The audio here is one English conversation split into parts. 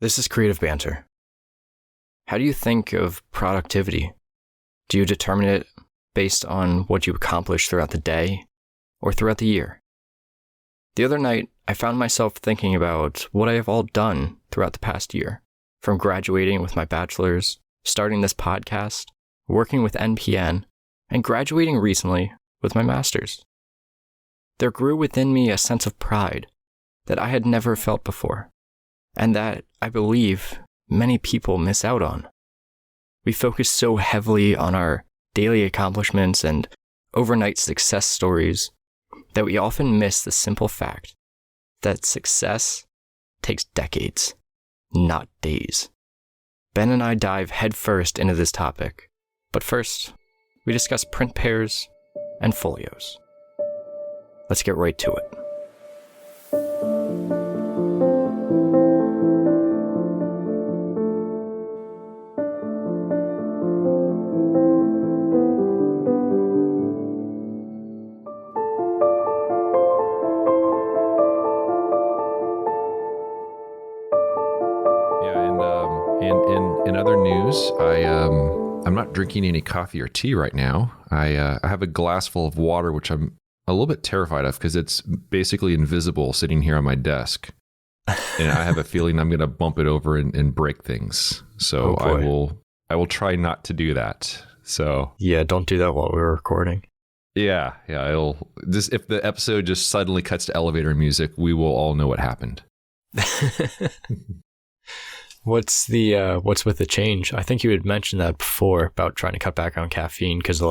This is Creative Banter. How do you think of productivity? Do you determine it based on what you accomplish throughout the day or throughout the year? The other night, I found myself thinking about what I have all done throughout the past year, from graduating with my bachelors, starting this podcast, working with NPN, and graduating recently with my master's. There grew within me a sense of pride that I had never felt before, and that I believe many people miss out on. We focus so heavily on our daily accomplishments and overnight success stories that we often miss the simple fact that success takes decades, not days. Ben and I dive headfirst into this topic, but first, we discuss print pairs and folios. Let's get right to it. In other news, I'm not drinking any coffee or tea right now. I have a glass full of water, which I'm a little bit terrified of because it's basically invisible sitting here on my desk. And I have a feeling I'm going to bump it over and break things. So I will try not to do that. So yeah, don't do that while we're recording. Yeah. If the episode just suddenly cuts to elevator music, we will all know what happened. What's with the change? I think you had mentioned that before about trying to cut back on caffeine because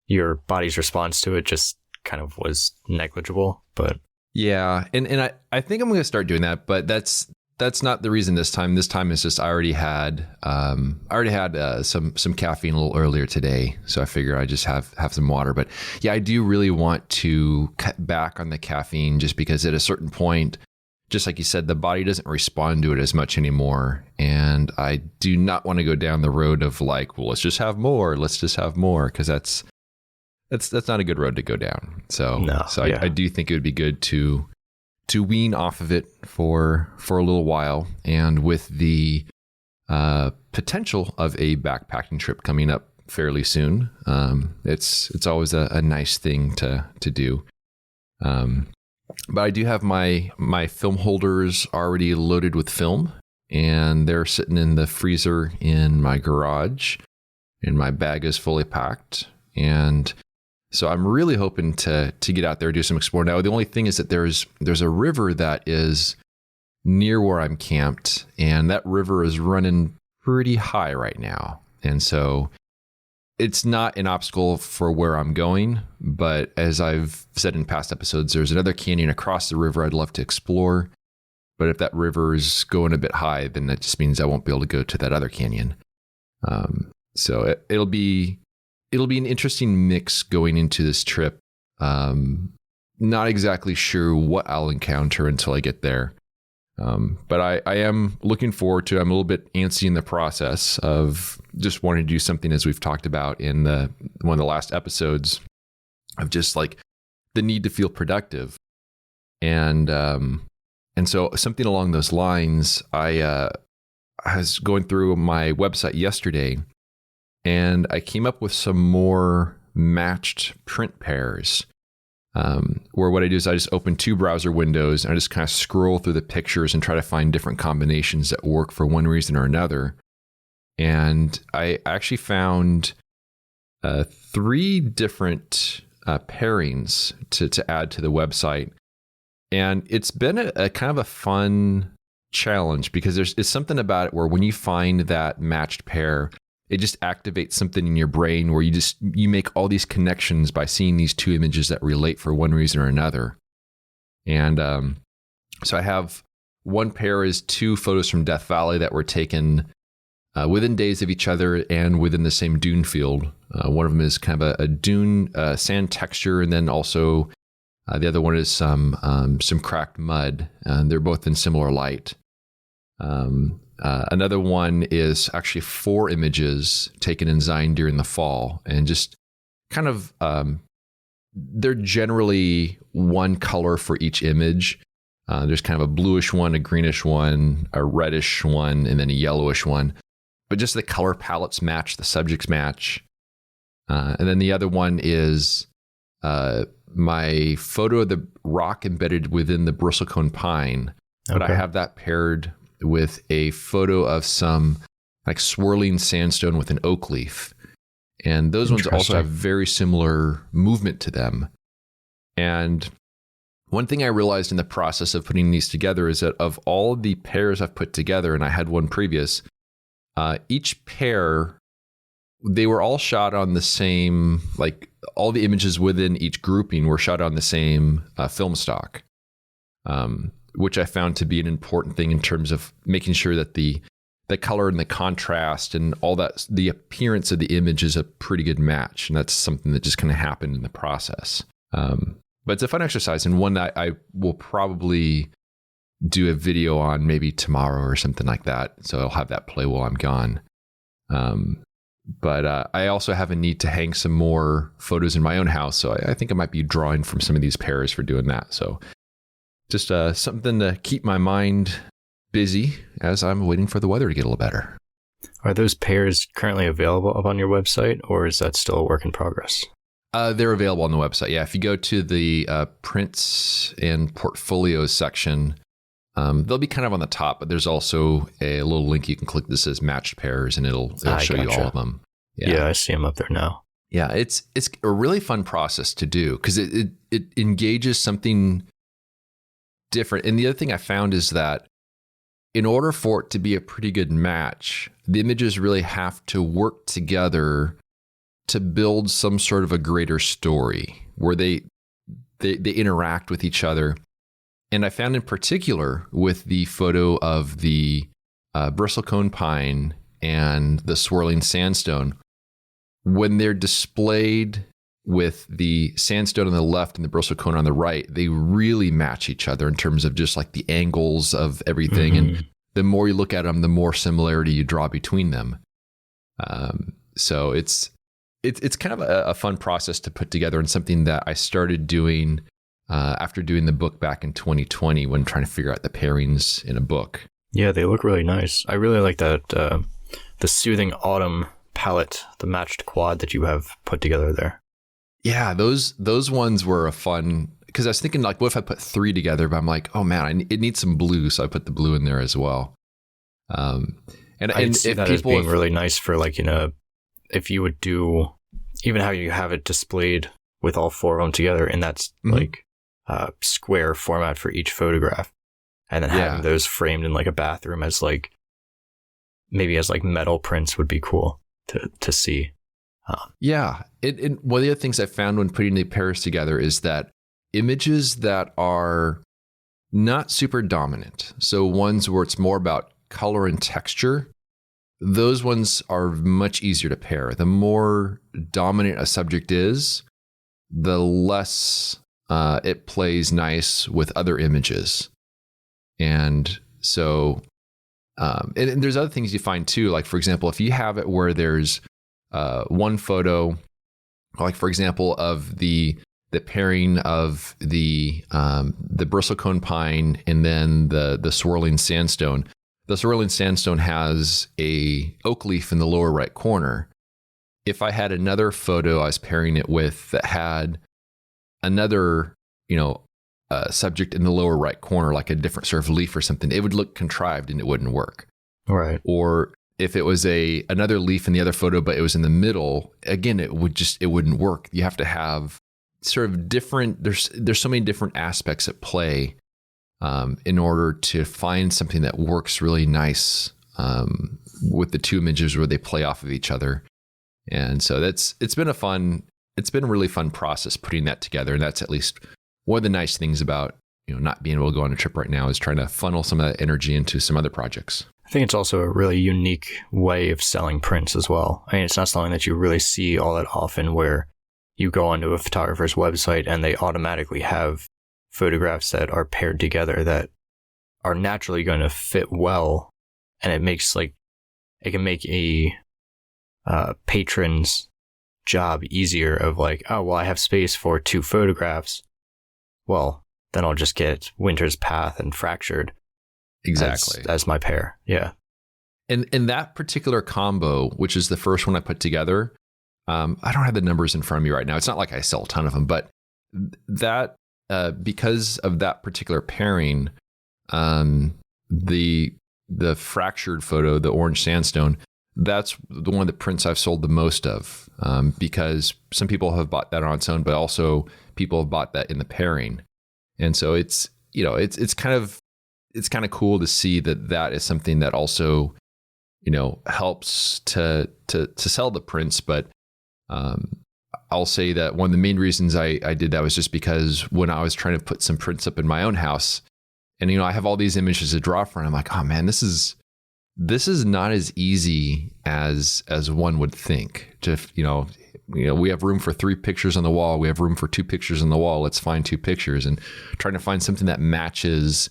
your body's response to it just kind of was negligible. But yeah, and I think I'm going to start doing that, but that's not the reason this time. This time is just I already had some caffeine a little earlier today, so I figure I just have some water. But yeah, I do really want to cut back on the caffeine just because at a certain point, just like you said, the body doesn't respond to it as much anymore. And I do not want to go down the road of like, well, let's just have more, because that's not a good road to go down. I do think it would be good to wean off of it for a little while. And with the potential of a backpacking trip coming up fairly soon, it's always a nice thing to do. But I do have my film holders already loaded with film, and they're sitting in the freezer in my garage, and my bag is fully packed. And so I'm really hoping to get out there, do some exploring. Now, the only thing is that there's a river that is near where I'm camped, and that river is running pretty high right now. And so it's not an obstacle for where I'm going, but as I've said in past episodes, there's another canyon across the river I'd love to explore. But if that river is going a bit high, then that just means I won't be able to go to that other canyon. So it'll be an interesting mix going into this trip. Not exactly sure what I'll encounter until I get there. But I am looking forward to it. I'm a little bit antsy in the process of just wanting to do something, as we've talked about in one of the last episodes, of just like the need to feel productive. And so something along those lines, I was going through my website yesterday, and I came up with some more matched print pairs. Where what I do is I just open two browser windows and I just kind of scroll through the pictures and try to find different combinations that work for one reason or another. And I actually found 3 different pairings to add to the website. And it's been a kind of a fun challenge because it's something about it where when you find that matched pair, it just activates something in your brain where you make all these connections by seeing these 2 images that relate for one reason or another. And so I have one pair is 2 photos from Death Valley that were taken within days of each other and within the same dune field. One of them is kind of a dune sand texture, and then also the other one is some cracked mud, and they're both in similar light. Another one is actually 4 images taken in Zion during the fall, and just kind of, they're generally one color for each image, There's kind of a bluish one, a greenish one, a reddish one, and then a yellowish one. But just the color palettes match, the subjects match. And then the other one is my photo of the rock embedded within the bristlecone pine. But I have that paired with a photo of some like swirling sandstone with an oak leaf. And those ones also have very similar movement to them. And one thing I realized in the process of putting these together is that of all the pairs I've put together, and I had one previous, each pair, they were all shot on the same, like all the images within each grouping were shot on the same film stock, which I found to be an important thing in terms of making sure that the color and the contrast and all that, the appearance of the image is a pretty good match. And that's something that just kind of happened in the process. But it's a fun exercise and one that I will probably do a video on maybe tomorrow or something like that. So I'll have that play while I'm gone. But I also have a need to hang some more photos in my own house. So I think I might be drawing from some of these pairs for doing that. So just something to keep my mind busy as I'm waiting for the weather to get a little better. Are those pairs currently available up on your website, or is that still a work in progress? They're available on the website. Yeah, if you go to the prints and portfolios section, they'll be kind of on the top, but there's also a little link you can click that says matched pairs, and it'll show you all of them. Yeah, I see them up there now. Yeah, it's a really fun process to do because it engages something different. And the other thing I found is that in order for it to be a pretty good match, the images really have to work together to build some sort of a greater story where they interact with each other. And I found in particular with the photo of the bristlecone pine and the swirling sandstone, when they're displayed with the sandstone on the left and the bristlecone on the right, they really match each other in terms of just like the angles of everything. Mm-hmm. And the more you look at them, the more similarity you draw between them. So it's kind of a fun process to put together, and something that I started doing after doing the book back in 2020 when trying to figure out the pairings in a book. Yeah, they look really nice. I really like that the soothing autumn palette, the matched quad that you have put together there. Yeah, those ones were a fun, because I was thinking like, what if I put 3 together? But I'm like, oh man, it needs some blue, so I put the blue in there as well. And I see that as being really nice for like, you know, if you would do even how you have it displayed with all 4 of them together, and that's like square format for each photograph, and then having those framed in like a bathroom as like maybe as like metal prints would be cool to see. Yeah. One of the other things I found when putting the pairs together is that images that are not super dominant, so ones where it's more about color and texture, those ones are much easier to pair. The more dominant a subject is, the less it plays nice with other images. And so, and there's other things you find too. Like, for example, if you have it where there's one photo, like for example, of the pairing of the bristlecone pine and then the swirling sandstone. The swirling sandstone has a oak leaf in the lower right corner. If I had another photo I was pairing it with that had another, subject in the lower right corner, like a different sort of leaf or something, it would look contrived and it wouldn't work. Right. Or if it was another leaf in the other photo, but it was in the middle, again, it wouldn't work. You have to have sort of different, there's so many different aspects at play in order to find something that works really nice with the 2 images where they play off of each other. And so it's been a really fun process putting that together. And that's at least one of the nice things about, not being able to go on a trip right now, is trying to funnel some of that energy into some other projects. I think it's also a really unique way of selling prints as well. I mean, it's not something that you really see all that often, where you go onto a photographer's website and they automatically have photographs that are paired together that are naturally going to fit well. And it can make a patron's job easier of like, oh, well, I have space for 2 photographs. Well, then I'll just get Winter's Path and Fractured Exactly. as my pair. Yeah. And in that particular combo, which is the first one I put together, I don't have the numbers in front of me right now. It's not like I sell a ton of them, but that because of that particular pairing, the Fractured photo, the orange sandstone, that's the one of the prints I've sold the most of, because some people have bought that on its own, but also people have bought that in the pairing. And so it's kind of cool to see that is something that also, helps to sell the prints. But I'll say that one of the main reasons I did that was just because when I was trying to put some prints up in my own house, and I have all these images to draw from, I'm like, oh man, this is not as easy as one would think. We have room for 3 pictures on the wall. We have room for 2 pictures on the wall. Let's find 2 pictures, and trying to find something that matches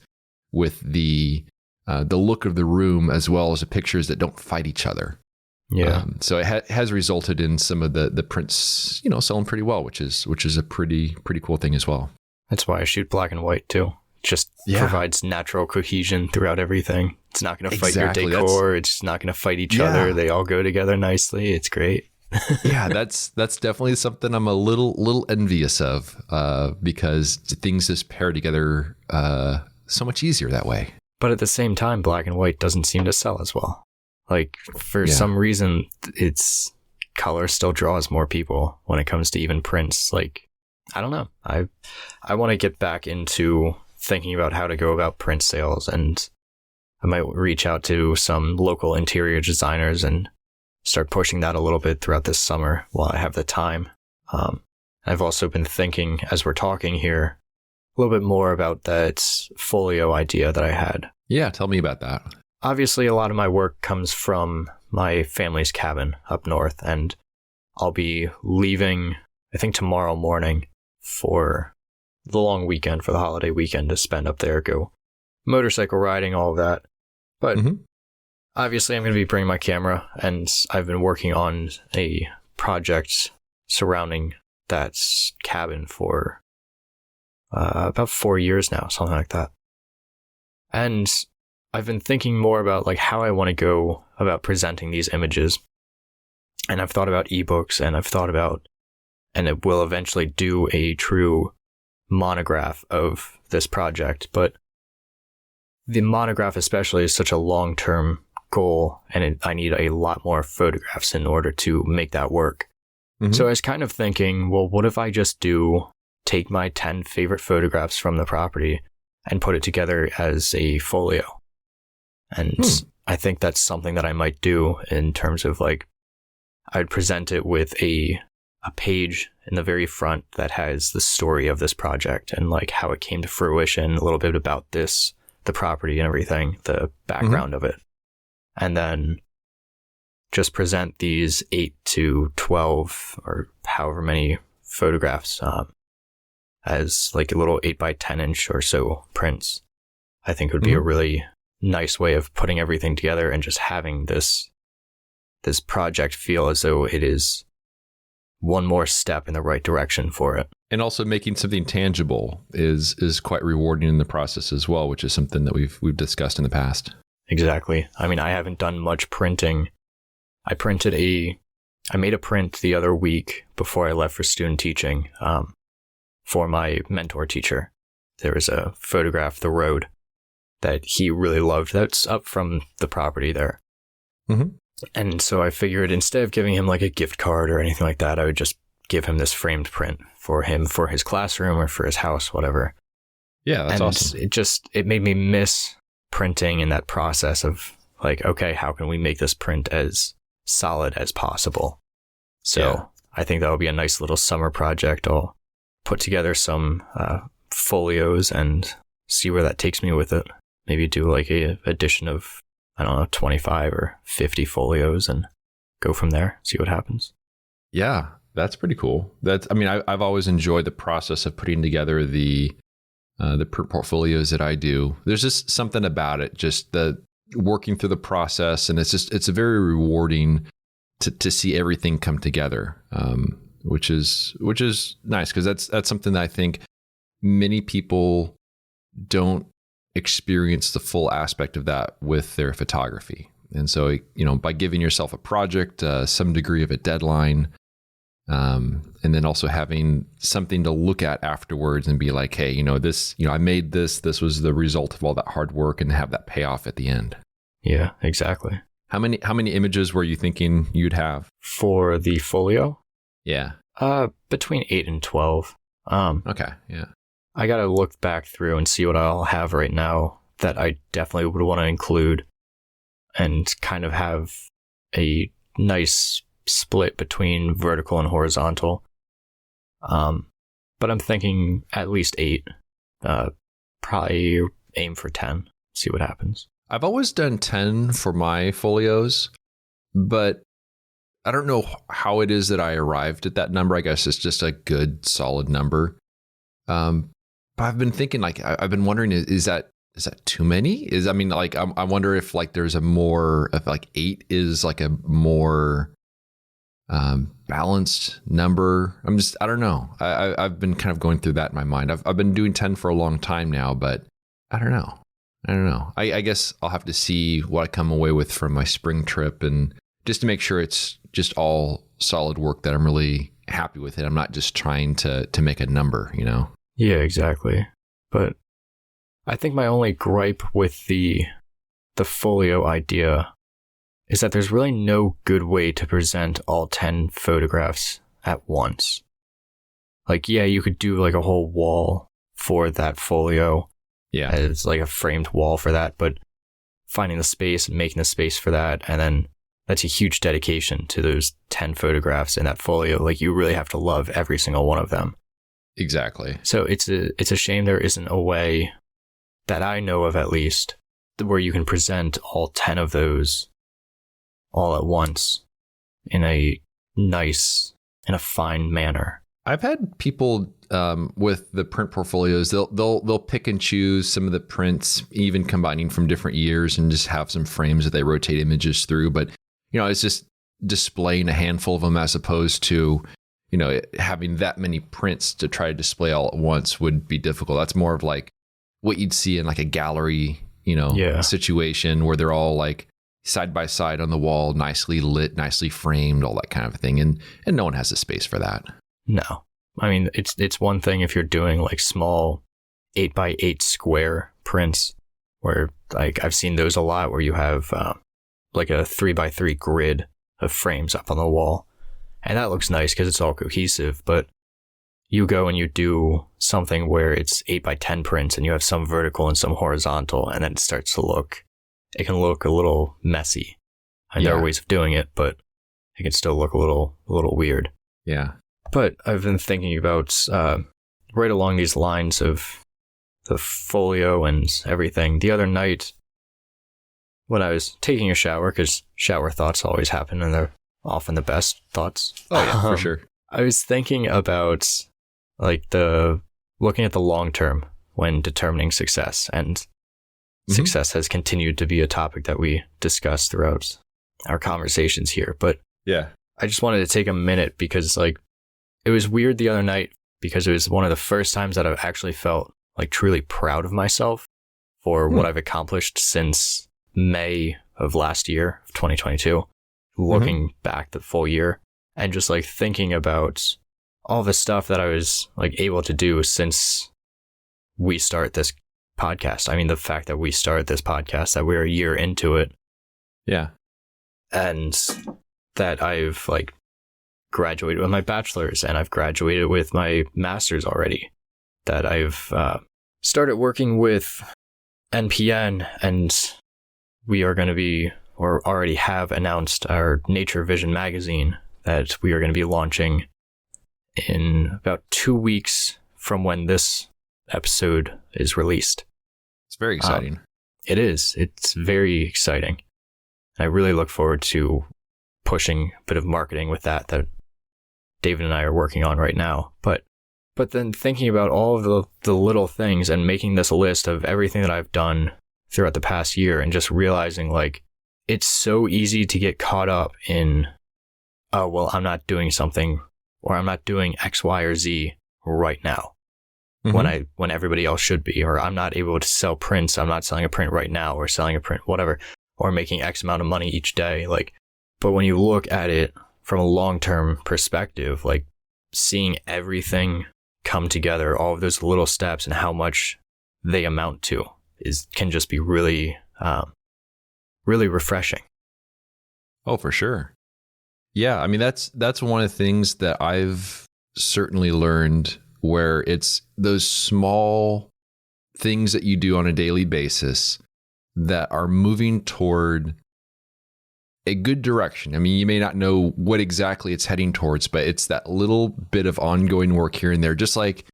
with the look of the room as well as the pictures that don't fight each other. Yeah. So it has resulted in some of the prints, selling pretty well, which is a pretty cool thing as well. That's why I shoot black and white too. It just provides natural cohesion throughout everything. It's not going to fight your decor. It's not going to fight each other. They all go together nicely. It's great. Yeah, that's definitely something I'm a little envious of, because things just pair together so much easier that way. But at the same time, black and white doesn't seem to sell as well. Like, for some reason, its color still draws more people when it comes to even prints. Like, I don't know. I want to get back into thinking about how to go about print sales, and I might reach out to some local interior designers and start pushing that a little bit throughout this summer while I have the time. I've also been thinking, as we're talking here, a little bit more about that folio idea that I had. Yeah, tell me about that. Obviously, a lot of my work comes from my family's cabin up north, and I'll be leaving, I think, tomorrow morning for the long weekend, for the holiday weekend, to spend up there, go motorcycle riding, all of that. But obviously, I'm going to be bringing my camera, and I've been working on a project surrounding that cabin for about 4 years now, something like that. And I've been thinking more about like how I want to go about presenting these images. And I've thought about ebooks, and I've thought about, and it will eventually do a true monograph of this project. But the monograph especially is such a long-term goal, and I need a lot more photographs in order to make that work. So I was kind of thinking, well, what if I just take my 10 favorite photographs from the property and put it together as a folio? And I think that's something that I might do, in terms of like, I'd present it with a page in the very front that has the story of this project and like how it came to fruition, a little bit about the property and everything, the background of it. And then just present these 8 to 12 or however many photographs as like a little 8x10 or so prints. I think would be a really nice way of putting everything together and just having this project feel as though it is one more step in the right direction for it. And also making something tangible is quite rewarding in the process as well, which is something that we've discussed in the past. Exactly. I mean, I haven't done much printing. I made a print the other week before I left for student teaching, for my mentor teacher. There was a photograph of the road that he really loved. That's up from the property there. And so I figured, instead of giving him like a gift card or anything like that, I would just give him this framed print for him, for his classroom or for his house, whatever. Yeah, that's awesome. It made me miss printing in that process of like, okay, how can we make this print as solid as possible? So I think that would be a nice little summer project. I'll put together some folios and see where that takes me with it. Maybe do like a edition of, I don't know, 25 or 50 folios and go from there, see what happens. Yeah, that's pretty cool. I've always enjoyed the process of putting together the print portfolios that I do. There's just something about it, just the working through the process, and it's a very rewarding to see everything come together, which is nice, because that's something that I think many people don't experience the full aspect of that with their photography. And so, by giving yourself a project, some degree of a deadline, and then also having something to look at afterwards and be like, hey, I made this was the result of all that hard work, and have that payoff at the end. Yeah, exactly. How many images were you thinking you'd have for the folio? Yeah. Between 8 and 12. Okay. Yeah. I got to look back through and see what I'll have right now that I definitely would want to include, and kind of have a nice split between vertical and horizontal. But I'm thinking at least 8. Probably aim for 10. See what happens. I've always done 10 for my folios, but I don't know how it is that I arrived at that number. I guess it's just a good, solid number. But I've been thinking, I've been wondering, is that too many? I wonder if there's a more, if 8 is a more balanced number. I don't know. I've been kind of going through that in my mind. I've been doing 10 for a long time now, but I don't know. I guess I'll have to see what I come away with from my spring trip, and just to make sure it's just all solid work that I'm really happy with it. I'm not just trying to make a number, Yeah, exactly. But I think my only gripe with the folio idea is that there's really no good way to present all 10 photographs at once. Yeah, you could do a whole wall for that folio. Yeah. It's a framed wall for that, but finding the space and making the space for that, and then that's a huge dedication to those 10 photographs in that folio. You really have to love every single one of them. Exactly. So it's a shame there isn't a way that I know of, at least, where you can present all 10 of those all at once in a nice, in a fine manner. I've had people with the print portfolios, they'll pick and choose some of the prints, even combining from different years, and just have some frames that they rotate images through. But it's just displaying a handful of them, as opposed to having that many prints to try to display all at once would be difficult. That's more of what you'd see in a gallery, situation, where they're all side by side on the wall, nicely lit, nicely framed, all that kind of thing. And no one has the space for that. No. It's one thing if you're doing small 8x8 square prints, where I've seen those a lot, where you have a 3x3 grid of frames up on the wall. And that looks nice because it's all cohesive, but you go and you do something where it's 8x10 prints, and you have some vertical and some horizontal, and then it can look a little messy. And there are ways of doing it, but it can still look a little weird. Yeah. But I've been thinking about right along these lines of the folio and everything. The other night, when I was taking a shower, because shower thoughts always happen, and they're often the best thoughts. Oh yeah, for sure. I was thinking about looking at the long term when determining success, and success has continued to be a topic that we discuss throughout our conversations here. But yeah, I just wanted to take a minute, because it was weird the other night, because it was one of the first times that I've actually felt truly proud of myself for what I've accomplished since May of last year, of 2022, looking back the full year, and just thinking about all the stuff that I was able to do since we start this podcast. The fact that we started this podcast, that we're a year into it. Yeah. And that I've graduated with my bachelors, and I've graduated with my master's already. That I've started working with NPN, and we are going to be, or already have announced, our Nature Vision magazine that we are going to be launching in about 2 weeks from when this episode is released. It's very exciting. It is. It's very exciting. I really look forward to pushing a bit of marketing with that David and I are working on right now. But then thinking about all of the little things, and making this list of everything that I've done throughout the past year, and just realizing it's so easy to get caught up in, oh, well, I'm not doing something, or I'm not doing X, Y, or Z right now. when everybody else should be, or I'm not able to sell prints. I'm not selling a print right now, or selling a print, whatever, or making X amount of money each day. Like, but when you look at it from a long-term perspective, like seeing everything come together, all of those little steps and how much they amount to can just be really, really refreshing. Oh, for sure. Yeah. I mean, that's one of the things that I've certainly learned, where it's those small things that you do on a daily basis that are moving toward a good direction. I mean, you may not know what exactly it's heading towards, but it's that little bit of ongoing work here and there. Just like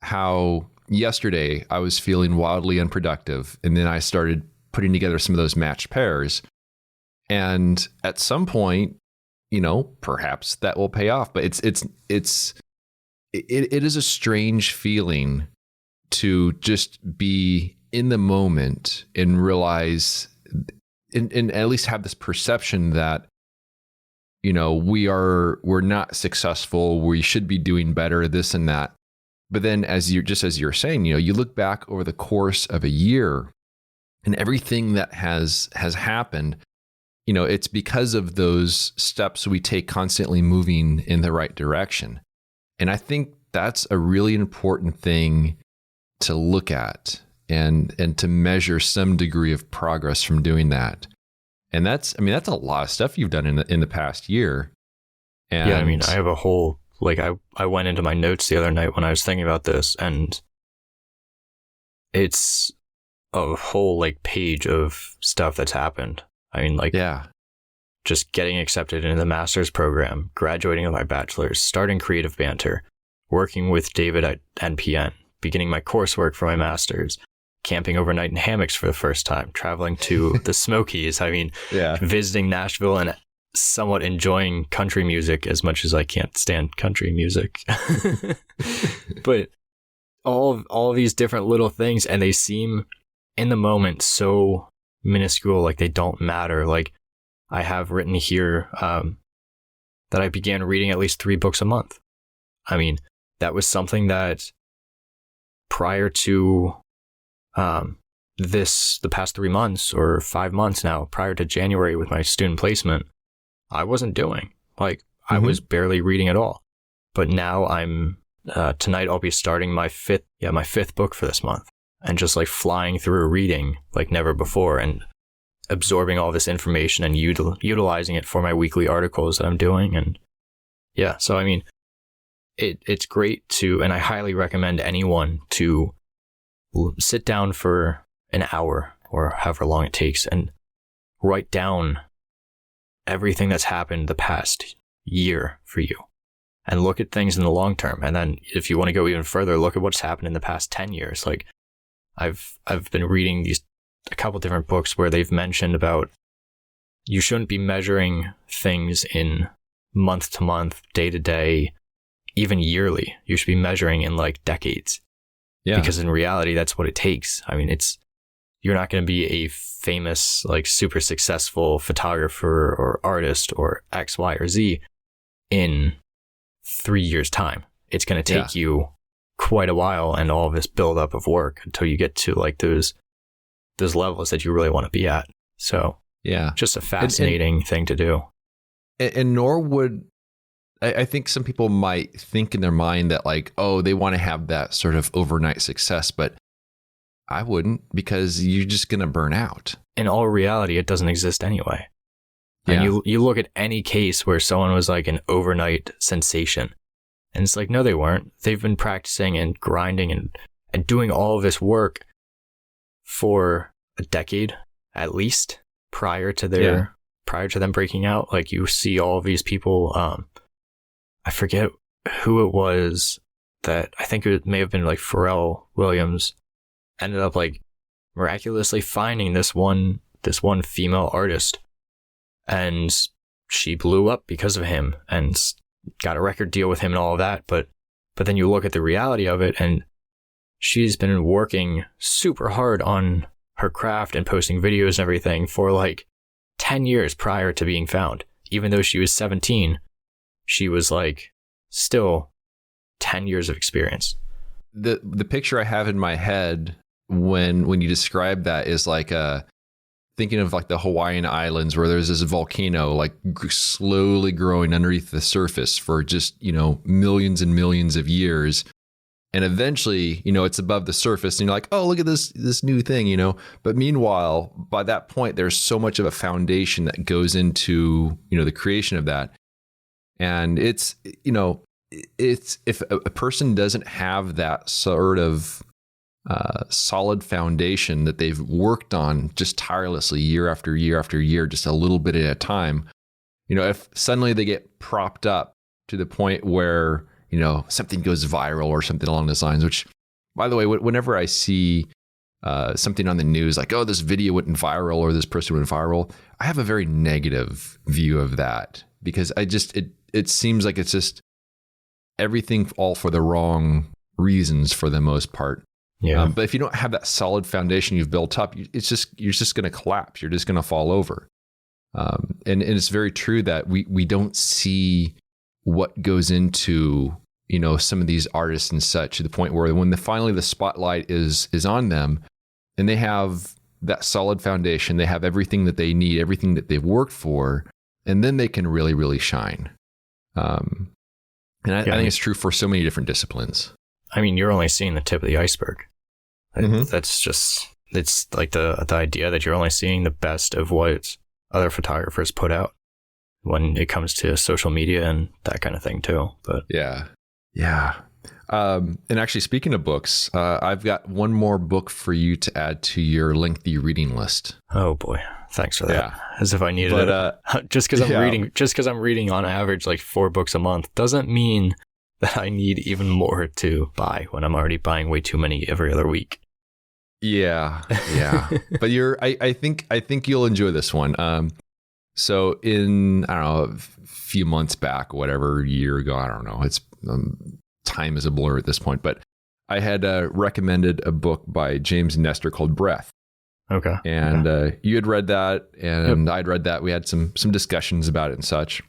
how yesterday I was feeling wildly unproductive, and then I started putting together some of those matched pairs. And at some point, perhaps that will pay off. But it is a strange feeling to just be in the moment and realize, and at least have this perception that, we're not successful, we should be doing better, this and that. But then as you're saying, you look back over the course of a year and everything that has happened, it's because of those steps we take constantly moving in the right direction. And I think that's a really important thing to look at and to measure some degree of progress from doing that. And that's a lot of stuff you've done in the past year. And yeah, I mean, I have a whole, like, I went into my notes the other night when I was thinking about this, and it's a whole like page of stuff that's happened. I mean, like, yeah, just getting accepted into the master's program, graduating with my bachelor's, starting Creative Banter, working with David at NPN, beginning my coursework for my master's, camping overnight in hammocks for the first time, traveling to the Smokies. I mean, visiting Nashville and somewhat enjoying country music as much as I can't stand country music. But all of these different little things, and they seem in the moment so minuscule, like they don't matter. Like, I have written here that I began reading at least 3 books a month. I mean, that was something that prior to the past 3 months or 5 months now, prior to January with my student placement, I wasn't doing. Like, I was barely reading at all. But now tonight I'll be starting my fifth book for this month, and just like flying through reading like never before, and absorbing all this information and utilizing it for my weekly articles that I'm doing. And yeah, so I mean, it's great to, and I highly recommend anyone to sit down for an hour or however long it takes and write down everything that's happened the past year for you, and look at things in the long term. And then if you want to go even further, look at what's happened in the past 10 years. Like, I've been reading a couple different books where they've mentioned about you shouldn't be measuring things in month to month, day to day, even yearly. You should be measuring in like decades. Yeah. Because in reality, that's what it takes. I mean, you're not going to be a famous, like super successful photographer or artist or X, Y, or Z in 3 years' time. It's going to take you quite a while and all of this buildup of work until you get to like those levels that you really want to be at. So yeah, just a fascinating thing to do. And nor would, I think some people might think in their mind that like, oh, they want to have that sort of overnight success, but I wouldn't, because you're just going to burn out. In all reality, it doesn't exist anyway. Yeah. And you look at any case where someone was like an overnight sensation, and it's like, no, they weren't. They've been practicing and grinding and doing all of this work for a decade at least prior to them breaking out. Like, you see all of these people, I forget who it was that, I think it may have been like Pharrell Williams, ended up like miraculously finding this one female artist, and she blew up because of him and got a record deal with him and all of that. But then you look at the reality of it, and she's been working super hard on her craft and posting videos and everything for like 10 years prior to being found. Even though she was 17, she was like still 10 years of experience. the picture I have in my head when you describe that is like thinking of like the Hawaiian Islands where there's this volcano like slowly growing underneath the surface for just, millions and millions of years. And eventually, it's above the surface and you're like, oh, look at this new thing, But meanwhile, by that point, there's so much of a foundation that goes into, the creation of that. And it's if a person doesn't have that sort of solid foundation that they've worked on just tirelessly year after year after year, just a little bit at a time, if suddenly they get propped up to the point where, something goes viral or something along those lines, which, by the way, whenever I see something on the news like, oh, this video went viral or this person went viral, I have a very negative view of that because it seems like it's just everything all for the wrong reasons for the most part. Yeah. But if you don't have that solid foundation you've built up, you're just going to collapse. You're just going to fall over. And it's very true that we don't see what goes into, some of these artists and such, to the point where when finally the spotlight is on them and they have that solid foundation, they have everything that they need, everything that they've worked for, and then they can really, really shine. And I think it's true for so many different disciplines. I mean, you're only seeing the tip of the iceberg. Mm-hmm. It's like the idea that you're only seeing the best of what other photographers put out when it comes to social media and that kind of thing too. But yeah. And actually, speaking of books, I've got one more book for you to add to your lengthy reading list. Oh boy, thanks for that. Yeah. As if I needed it. Just because I'm reading on average like 4 books a month doesn't mean that I need even more to buy when I'm already buying way too many every other week. Yeah. But I think you'll enjoy this one. So in, I don't know, a few months back, whatever, a year ago, I don't know, it's time is a blur at this point, but I had recommended a book by James Nestor called Breath. Okay. And you had read that and I'd read that. We had some discussions about it and such.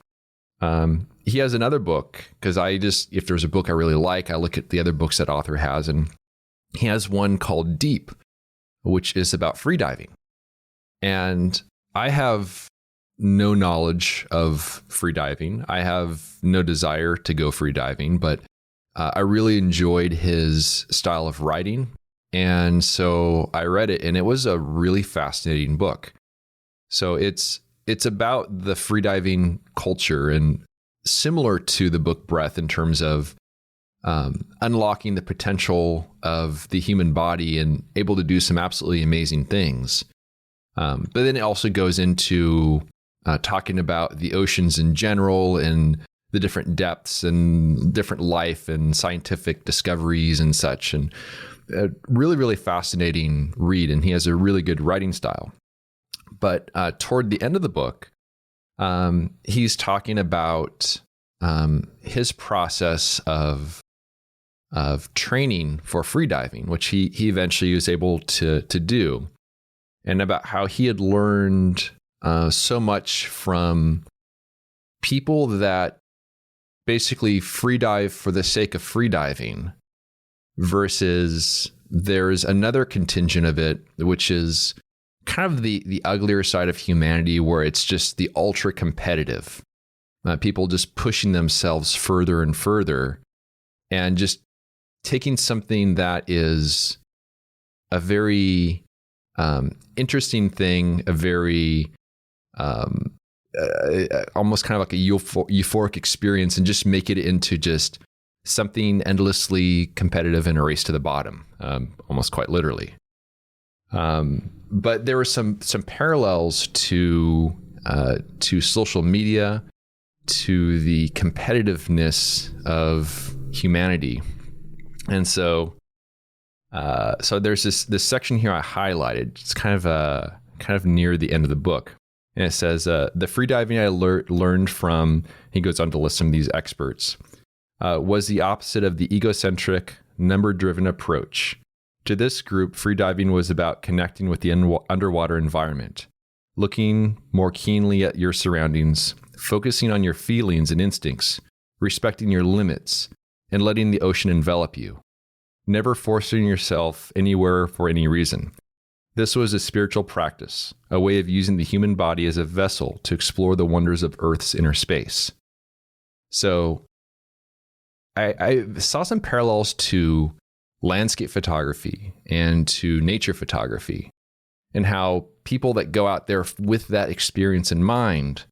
He has another book because if there's a book I really like, I look at the other books that author has, and he has one called Deep, which is about freediving. And I have no knowledge of freediving. I have no desire to go freediving, but I really enjoyed his style of writing. And so I read it, and it was a really fascinating book. So it's about the freediving culture, and similar to the book Breath in terms of unlocking the potential of the human body and able to do some absolutely amazing things. But then it also goes into talking about the oceans in general and the different depths and different life and scientific discoveries and such. And a really, really fascinating read. And he has a really good writing style. But toward the end of the book, he's talking about his process of training for freediving, which he eventually was able to do, and about how he had learned so much from people that basically freedive for the sake of freediving, versus there's another contingent of it, which is kind of the uglier side of humanity, where it's just the ultra competitive, people just pushing themselves further and further, and just taking something that is a very interesting thing, a very almost kind of like a euphoric experience, and just make it into just something endlessly competitive and a race to the bottom, almost quite literally. But there were some parallels to social media, to the competitiveness of humanity. And so there's this section here I highlighted. It's kind of near the end of the book. And it says, the freediving I learned from, he goes on to list some of these experts, was the opposite of the egocentric, number-driven approach. To this group, freediving was about connecting with the underwater environment, looking more keenly at your surroundings, focusing on your feelings and instincts, respecting your limits, and letting the ocean envelop you. never forcing yourself anywhere for any reason. This was a spiritual practice, a way of using the human body as a vessel to explore the wonders of Earth's inner space. So I saw some parallels to landscape photography and to nature photography, and how people that go out there with that experience in mind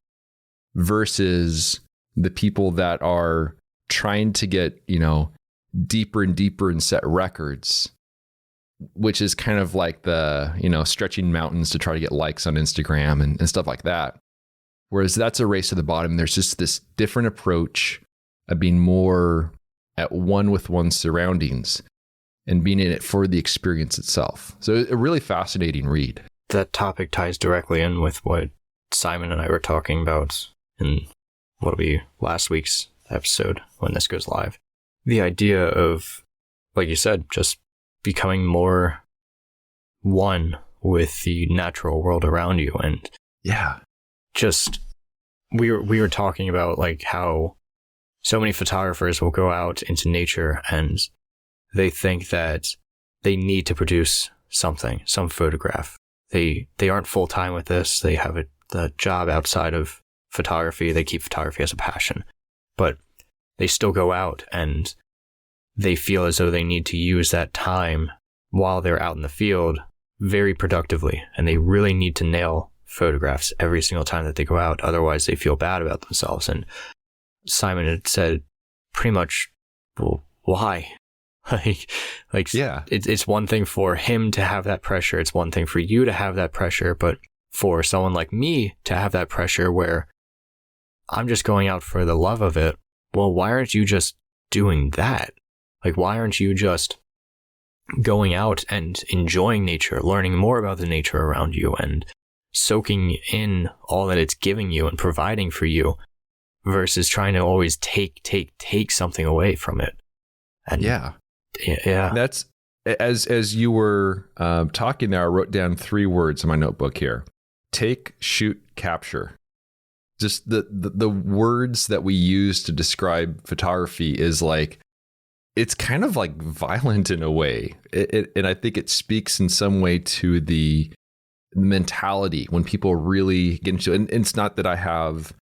versus the people that are trying to get, deeper and deeper and set records, which is kind of like the, stretching mountains to try to get likes on Instagram and stuff like that. Whereas that's a race to the bottom. There's just this different approach of being more at one with one's surroundings and being in it for the experience itself. So a really fascinating read. That topic ties directly in with what Simon and I were talking about in what'll be last week's episode when this goes live. The idea of, like you said, just becoming more one with the natural world around you. And just we were talking about like how so many photographers will go out into nature and they think that they need to produce something, some photograph. They aren't full time with this. They have a job outside of photography. They keep photography as a passion, but they still go out and they feel as though they need to use that time while they're out in the field very productively. And they really need to nail photographs every single time that they go out. Otherwise they feel bad about themselves. And Simon had said pretty much, well, why? It's one thing for him to have that pressure. It's one thing for you to have that pressure. But for someone like me to have that pressure where I'm just going out for the love of it, well, why aren't you just doing that? Like, why aren't you just going out and enjoying nature, learning more about the nature around you and soaking in all that it's giving you and providing for you versus trying to always take something away from it? And yeah. That's as you were talking there, I wrote down 3 words in my notebook here: take, shoot, capture. Just the words that we use to describe photography is like, it's kind of like violent in a way. And I think it speaks in some way to the mentality when people really get into it. And it's not that I have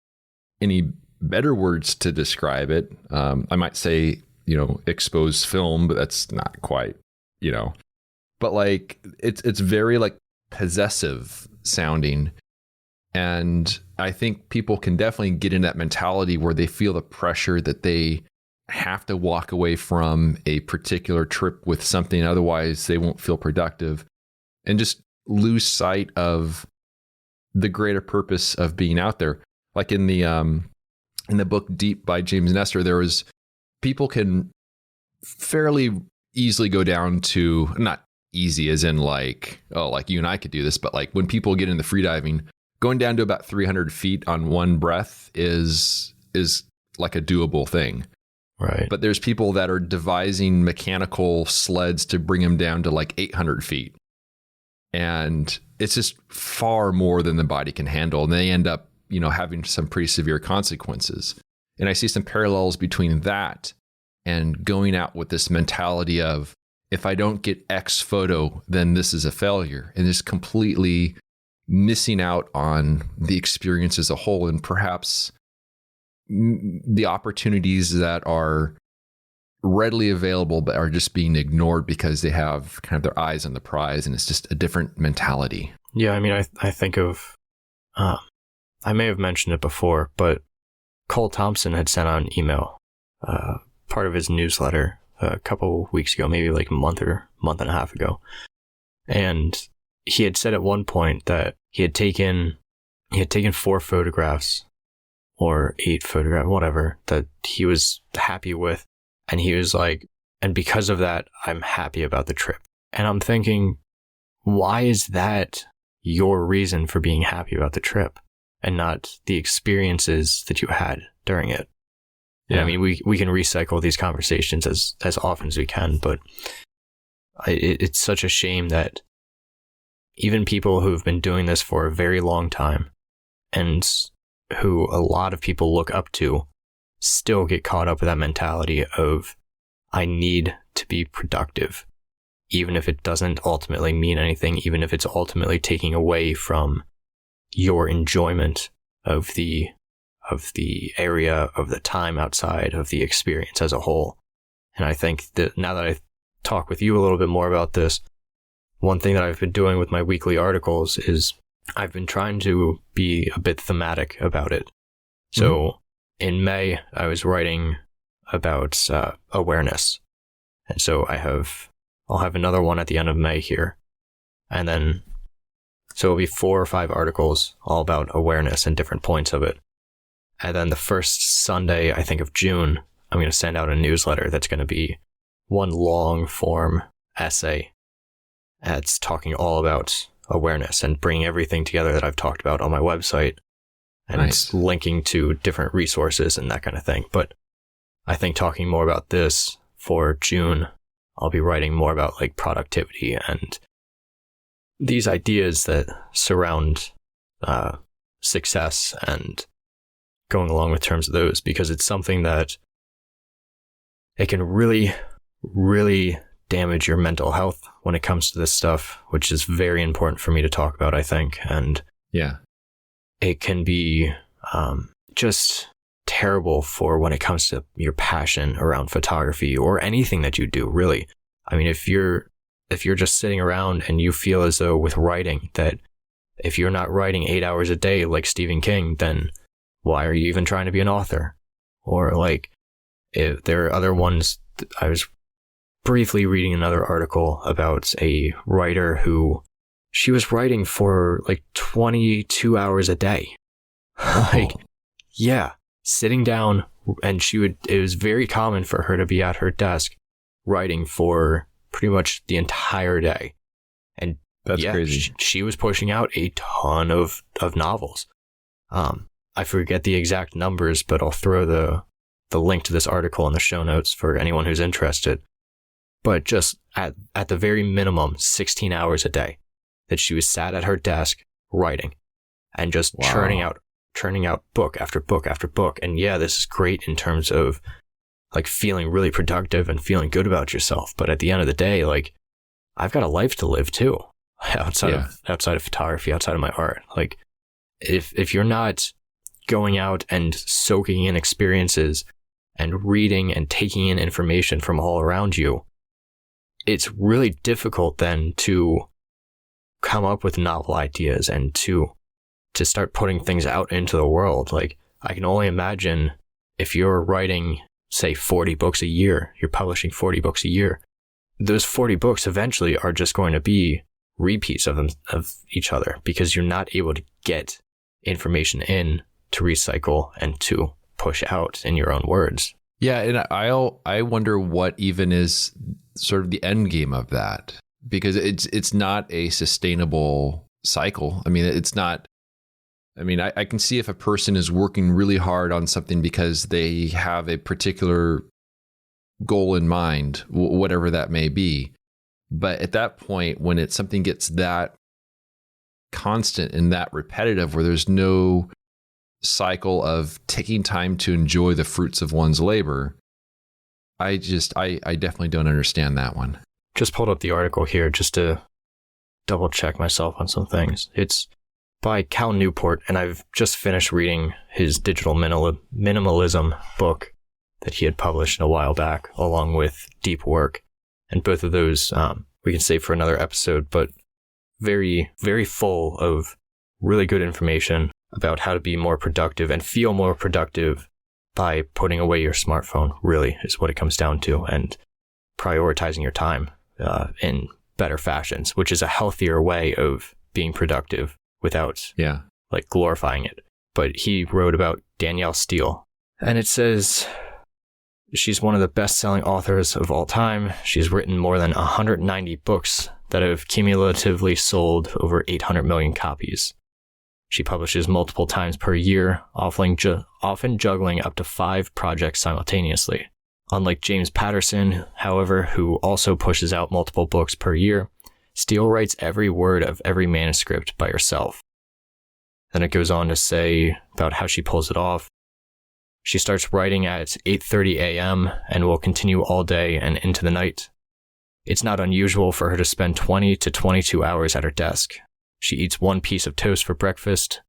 any better words to describe it. I might say, expose film, but that's not quite, but like, it's very like possessive sounding. And I think people can definitely get in that mentality where they feel the pressure that they have to walk away from a particular trip with something, otherwise they won't feel productive, and just lose sight of the greater purpose of being out there. Like in the book Deep by James Nestor, there was people can fairly easily go down to, not easy as in like, oh, like you and I could do this, but like when people get into freediving, going down to about 300 feet on one breath is like a doable thing. Right. But there's people that are devising mechanical sleds to bring them down to like 800 feet. And it's just far more than the body can handle. And they end up, having some pretty severe consequences. And I see some parallels between that and going out with this mentality of, if I don't get X photo, then this is a failure. And just completely missing out on the experience as a whole, and perhaps the opportunities that are readily available but are just being ignored because they have kind of their eyes on the prize, and it's just a different mentality. Yeah, I mean, I think of, I may have mentioned it before, but Cole Thompson had sent out an email, part of his newsletter a couple weeks ago, maybe like a month and a half ago. And he had said at one point that he had taken 4 photographs or 8 photographs, whatever, that he was happy with. And he was like, and because of that, I'm happy about the trip. And I'm thinking, why is that your reason for being happy about the trip and not the experiences that you had during it? Yeah. And I mean, we can recycle these conversations as often as we can, but it's such a shame that even people who've been doing this for a very long time and who a lot of people look up to still get caught up with that mentality of, I need to be productive, even if it doesn't ultimately mean anything, even if it's ultimately taking away from your enjoyment of the area, of the time outside, of the experience as a whole. And I think that now that I talk with you a little bit more about this, one thing that I've been doing with my weekly articles is I've been trying to be a bit thematic about it. So in May, I was writing about awareness. And so I'll have another one at the end of May here. And then, so it'll be 4 or 5 articles all about awareness and different points of it. And then the first Sunday, I think of June, I'm going to send out a newsletter that's going to be one long form essay that's talking all about awareness and bringing everything together that I've talked about on my website and linking to different resources and that kind of thing. But I think talking more about this for June, I'll be writing more about like productivity and these ideas that surround success and going along with terms of those, because it's something that it can really, really damage your mental health when it comes to this stuff, which is very important for me to talk about, I think. And yeah, it can be just terrible for when it comes to your passion around photography or anything that you do, really. I mean, if you're just sitting around and you feel as though with writing that if you're not writing 8 hours a day like Stephen King, then why are you even trying to be an author? Or like, if there are other ones, I was briefly reading another article about a writer who she was writing for like 22 hours a day. Like, yeah, sitting down, and it was very common for her to be at her desk writing for pretty much the entire day. And that's crazy. She was pushing out a ton of novels. I forget the exact numbers, but I'll throw the link to this article in the show notes for anyone who's interested. But just at the very minimum, 16 hours a day that she was sat at her desk writing and just churning out book after book after book. And yeah, this is great in terms of like feeling really productive and feeling good about yourself. But at the end of the day, like, I've got a life to live too, outside of photography, outside of my art. Like, if you're not going out and soaking in experiences and reading and taking in information from all around you, it's really difficult then to come up with novel ideas and to start putting things out into the world. Like, I can only imagine if you're writing, say, 40 books a year, you're publishing 40 books a year, those 40 books eventually are just going to be repeats of each other, because you're not able to get information in to recycle and to push out in your own words. Yeah, and I wonder what even is sort of the end game of that, because it's not a sustainable cycle. I mean, it's not. I mean, I can see if a person is working really hard on something because they have a particular goal in mind, whatever that may be. But at that point, when something gets that constant and that repetitive, where there's no cycle of taking time to enjoy the fruits of one's labor, I definitely don't understand that one. Just pulled up the article here just to double check myself on some things. It's by Cal Newport, and I've just finished reading his digital minimalism book that he had published a while back, along with Deep Work. And both of those we can save for another episode, but very, very full of really good information about how to be more productive and feel more productive by putting away your smartphone, really, is what it comes down to, and prioritizing your time in better fashions, which is a healthier way of being productive without like glorifying it. But he wrote about Danielle Steele, and it says she's one of the best-selling authors of all time. She's written more than 190 books that have cumulatively sold over 800 million copies. She publishes multiple times per year, often juggling up to 5 projects simultaneously. Unlike James Patterson, however, who also pushes out multiple books per year, Steele writes every word of every manuscript by herself. Then it goes on to say about how she pulls it off. She starts writing at 8:30 a.m. and will continue all day and into the night. It's not unusual for her to spend 20 to 22 hours at her desk. She eats one piece of toast for breakfast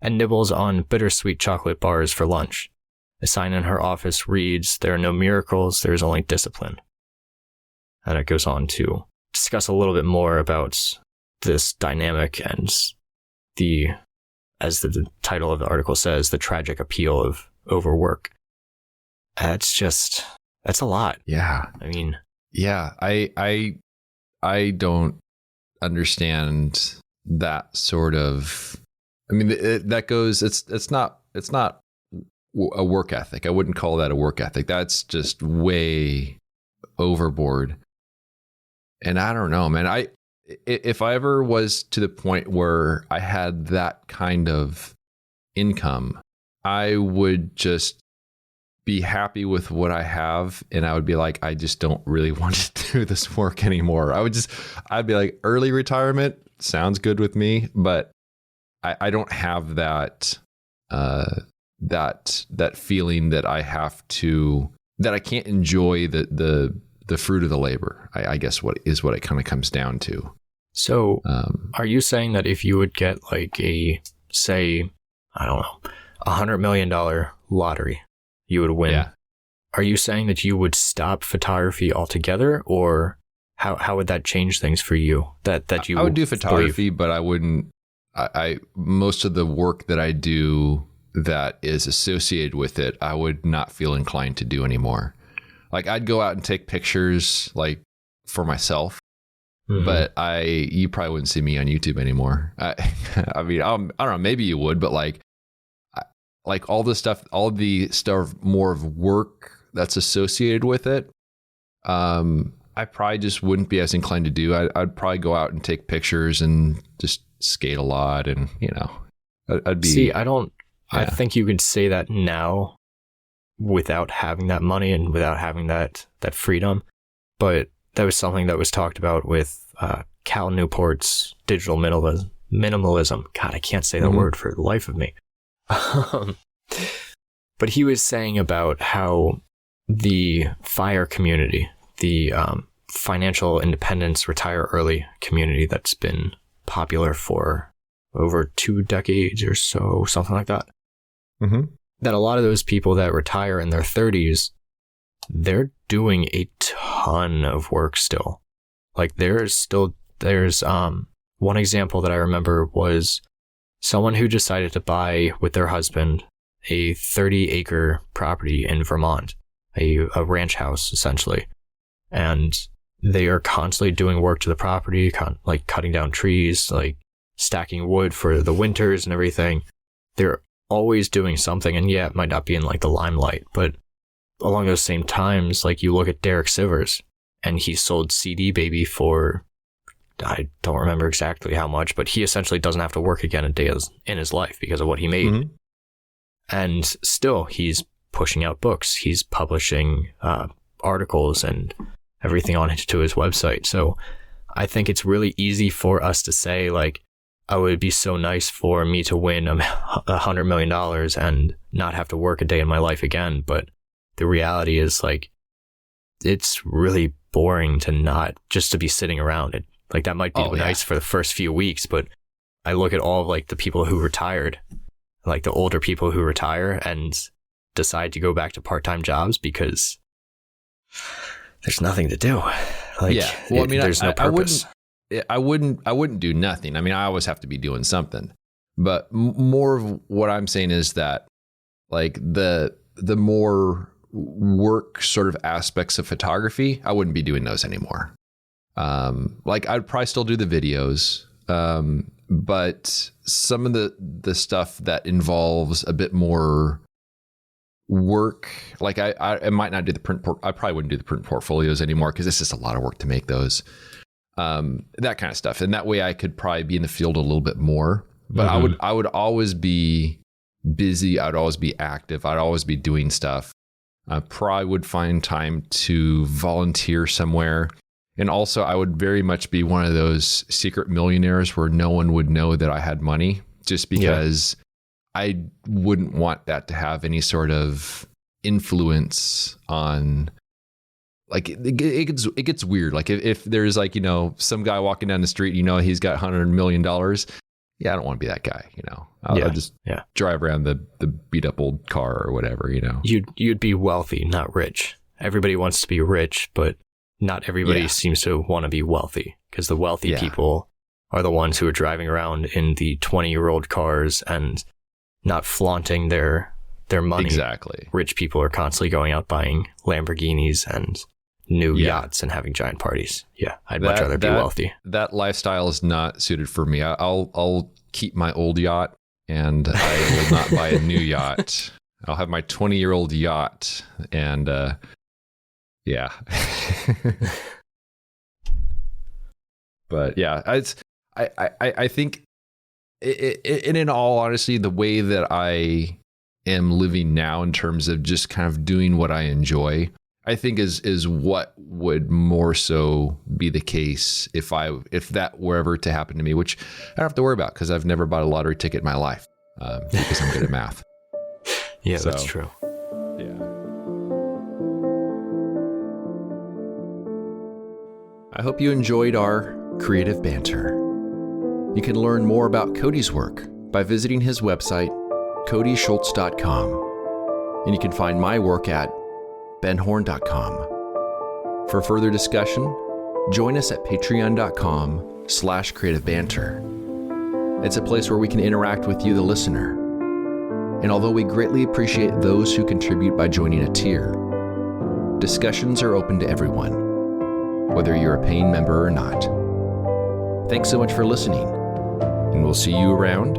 and nibbles on bittersweet chocolate bars for lunch. A sign in her office reads, "There are no miracles, there is only discipline." And it goes on to discuss a little bit more about this dynamic and as the title of the article says, the tragic appeal of overwork. That's a lot. Yeah. I mean, yeah, I don't understand that sort of, I mean, that goes, it's not a work ethic. I wouldn't call that a work ethic. That's just way overboard. And I don't know, man. If I ever was to the point where I had that kind of income, I would just be happy with what I have. And I would be like, I just don't really want to do this work anymore. I'd be like, early retirement sounds good with me, but I don't have that feeling that I have to, that I can't enjoy the fruit of the labor. I guess what it kind of comes down to. So are you saying that if you would get like say, I don't know, $100 million lottery, you would win? Yeah. Are you saying that you would stop photography altogether, or how would that change things for you? That you I would do photography, but I wouldn't. I most of the work that I do that is associated with it, I would not feel inclined to do anymore. Like I'd go out and take pictures like for myself, but you probably wouldn't see me on YouTube anymore. I mean, I don't know, maybe you would, but like all the stuff more of work that's associated with it, I probably just wouldn't be as inclined to do. I'd probably go out and take pictures and just skate a lot, and I'd be. See, I think you could say that now without having that money and without having that freedom, but that was something that was talked about with Cal Newport's digital minimalism. God, I can't say that word for the life of me. But he was saying about how the FIRE community, the financial independence, retire early community that's been popular for over 2 decades or so, something like that. That a lot of those people that retire in their 30s, they're doing a ton of work still. Like there's one example that I remember was someone who decided to buy with their husband a 30-acre property in Vermont, a ranch house essentially. And they are constantly doing work to the property, like cutting down trees, like stacking wood for the winters and everything. They're always doing something, and yeah, it might not be in like the limelight, but along those same times, like you look at Derek Sivers, and he sold CD Baby for, I don't remember exactly how much, but he essentially doesn't have to work again a day in his life because of what he made. And still, he's pushing out books. He's publishing articles and everything onto his website. So I think it's really easy for us to say, like, oh, it would be so nice for me to win $100 million and not have to work a day in my life again. But the reality is, like, it's really boring just to be sitting around it. Like, that might be nice for the first few weeks, but I look at all of, like, the people who retired, like the older people who retire and decide to go back to part-time jobs because there's nothing to do. Like, there's no purpose. I wouldn't do nothing. I mean, I always have to be doing something, but more of what I'm saying is that, like, the more work sort of aspects of photography, I wouldn't be doing those anymore. Like I'd probably still do the videos, but some of the stuff that involves a bit more work, like I might not do the print. I probably wouldn't do the print portfolios anymore because it's just a lot of work to make those. That kind of stuff, and that way I could probably be in the field a little bit more. But I would always be busy. I'd always be active. I'd always be doing stuff. I probably would find time to volunteer somewhere. And also, I would very much be one of those secret millionaires where no one would know that I had money, just because I wouldn't want that to have any sort of influence on, like, it gets weird. Like if there's like, some guy walking down the street, he's got $100 million. Yeah, I don't want to be that guy, I'll just drive around the beat up old car or whatever, You'd be wealthy, not rich. Everybody wants to be rich, but not everybody seems to want to be wealthy, because the wealthy people are the ones who are driving around in the 20-year-old cars and not flaunting their money. Exactly. Rich people are constantly going out buying Lamborghinis and new yachts and having giant parties. Yeah, I'd much rather be wealthy. That lifestyle is not suited for me. I'll keep my old yacht, and I will not buy a new yacht. I'll have my 20-year-old yacht, and yeah. But yeah, I think, in all honesty, the way that I am living now in terms of just kind of doing what I enjoy, I think is what would more so be the case if that were ever to happen to me, which I don't have to worry about because I've never bought a lottery ticket in my life, because I'm good at math. Yeah, so, that's true. Yeah. I hope you enjoyed our creative banter. You can learn more about Cody's work by visiting his website, codyschultz.com. And you can find my work at benhorn.com. For further discussion, join us at patreon.com/creativebanter. It's a place where we can interact with you, the listener. And although we greatly appreciate those who contribute by joining a tier, discussions are open to everyone, whether you're a paying member or not. Thanks so much for listening, and we'll see you around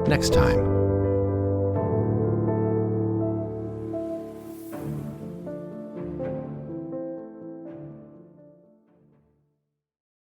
next time.